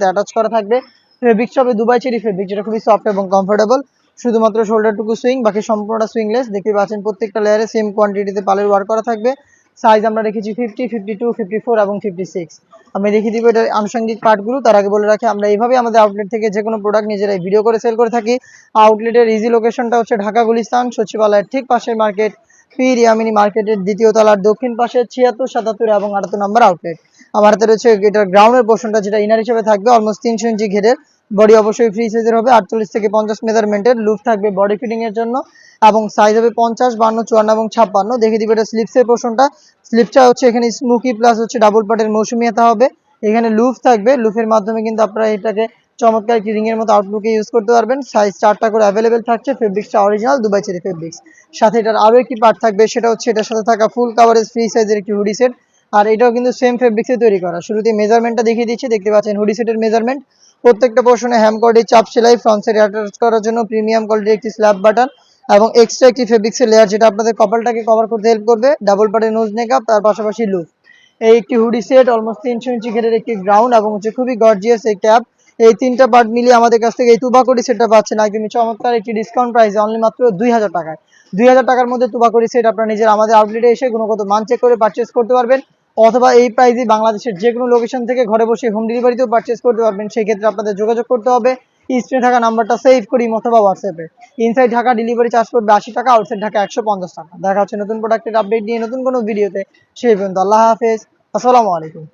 Attach করা থাকবে। Fabrics হবে দুবাই চেরি ফেব্রিক, যেটা খুবই সফট এবং কমফোর্টেবল। শুধুমাত্র শোল্ডারটুকু সুইং, বাকি সম্পূর্ণটা সুইংলেস। দেখতে পাচ্ছেন প্রত্যেকটা লেয়ারে সেম কোয়ান্টিটিতে পালের ওয়ার্ক করা থাকবে। সাইজ আমরা রেখেছি 50, 52, 54 এবং 56। আমি দেখিয়ে দিব এটার আনুষঙ্গিক পার্টগুলো। তার আগে বলে রাখি, আমরা এইভাবে আমাদের আউটলেট থেকে যে কোনো প্রোডাক্ট নিজেরাই ভিডিও করে সেল করে থাকি। আউটলেটের ইজি লোকেশনটা হচ্ছে ঢাকা গুলিস্তান, সচিবালয়ের ঠিক পাশের মার্কেট, পীর ইয়ামিনী মার্কেটের দ্বিতীয় তলার দক্ষিণ পাশে 76, 77 এবং 78 নম্বর আউটলেট। আমার হাতে রয়েছে এটার গ্রাউন্ডের পোর্শনটা, যেটা ইনার হিসেবে থাকবে অলমোস্ট 300 ইঞ্চি ঘেরের। বডি অবশ্যই ফ্রি সাইজের হবে, 48 থেকে 50 মেজারমেন্টের। লুপ থাকবে বডি ফিটিং এর জন্য এবং সাইজ হবে 50, 52, 54 এবং 56। দেখে দিবে এটা স্লিপসের পোর্শনটা। স্লিপটা হচ্ছে এখানে স্মোকি প্লাস হচ্ছে ডাবল পার্টের মৌসুমি হাতা হবে। এখানে লুপ থাকবে, লুপের মাধ্যমে কিন্তু আপনারা এটাকে চমৎকার একটি রিং এর মতো আউটলুকে ইউজ করতে পারবেন। সাইজ 4টা করে অ্যাভেলেবেল থাকছে। ফেব্রিক্সটা অরিজিনাল দুবাই চেরি ফেব্রিক্স। সাথে এটার আরো একটি পার্ট থাকবে, সেটা হচ্ছে এটার সাথে থাকা ফুল কাভারেজ ফ্রি সাইজের একটি হুডি সেট। আর এটাও কিন্তু সেম ফেব্রিক্সে তৈরি করা। শুরুতে মেজারমেন্টটা দেখিয়ে দিচ্ছি, দেখতে পাচ্ছেন হুডি সেটের মেজারমেন্ট। প্রত্যেকটা পোর্শনে হ্যামকর্ডে চাপ সেলাই, ফ্রন্ট সাইড অ্যাটাচ করার জন্য প্রিমিয়াম কোয়ালিটির একটি স্ল্যাব বাটন এবং এক্সট্রা একটি ফেব্রিক্সের লেয়ার, যেটা আপনাদের কপালটাকে কভার করতে হেল্প করবে। ডাবল পার্টের নোজ মেকআপ, তার পাশাপাশি লুপ। এই একটি হুডি সেট, অলমোস্ট 300 ইঞ্চি ঘেরের একটি গ্রাউন্ড এবং হচ্ছে খুবই গর্জিয়াস এই ক্যাপ। এই তিনটা পার্ট মিলিয়ে আমাদের কাছ থেকে এই তুবাকড়ি সেটটা পাচ্ছেন একদমই চমৎকার একটি ডিসকাউন্ট প্রাইসে, অনলি মাত্র 2000 টাকায়। 2000 টাকার মধ্যে তুবাকড়ি সেট আপনারা নিজের আমাদের আউটলেটে এসে গুণগত মান চেক করে পারচেস করতে পারবেন, অথবা এই প্রাইসে বাংলাদেশের যে কোনো লোকেশন থেকে ঘরে বসে হোম ডেলিভারিতেও পারচেস করতে পারবেন। সেই ক্ষেত্রে আপনাদের যোগাযোগ করতে হবে স্ক্রিনে থাকা নাম্বারটা সেভ করি অথবা হোয়াটসঅ্যাপে। ইনসাইড ঢাকা ডেলিভারি চার্জ পড়বে 80 টাকা, আউটসাইড ঢাকা 150 টাকা। দেখা হচ্ছে নতুন প্রোডাক্টের আপডেট নিয়ে নতুন কোনো ভিডিওতে। সেই পর্যন্ত আল্লাহ হাফেজ, আসসালামু আলাইকুম।